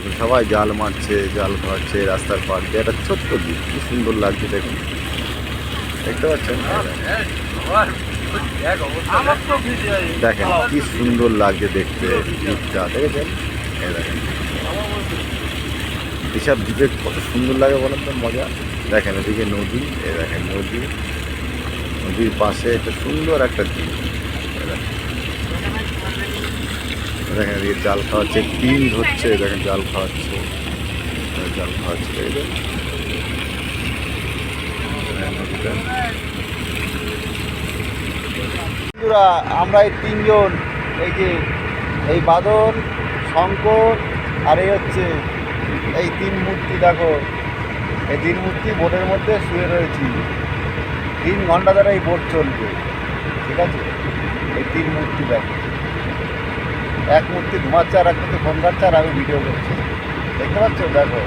দেখুন সবাই জাল মারছে, জাল খাওয়াচ্ছে রাস্তার পাশ দিয়ে। একটা ছোট্ট দ্বীপ, কি সুন্দর লাগছে দেখুন, দেখতে পাচ্ছেন? দেখেন কি সুন্দর লাগছে দেখতে দ্বীপটা, দেখেছেন? এই দেখেন এসব দ্বীপে কত সুন্দর লাগে বলেন তো, মজা। দেখেন এদিকে নদী, এ দেখেন নদী, নদীর পাশে একটা সুন্দর একটা দ্বীপ। দেখেন এদিকে জাল খাওয়াচ্ছে, তিন ধরছে, দেখেন জাল খাওয়াচ্ছে, জাল খাওয়াচ্ছে, দেখেছেন নদীটা। বন্ধুরা আমরা এই তিনজন, এই যে এই বাদল, শঙ্কর আর এই হচ্ছে এই তিন মূর্তি, দেখো এই তিন মূর্তি বোটের মধ্যে শুয়ে রয়েছি। 3 ঘন্টা ধরে এই বোট চলবে, ঠিক আছে? এই তিন মূর্তি দেখো, এক মূর্তি ঘুমাচ্ছে আর এক মূর্তি ফোন কাটছে আর আমি ভিডিও করছি, দেখতে পাচ্ছ? দেখো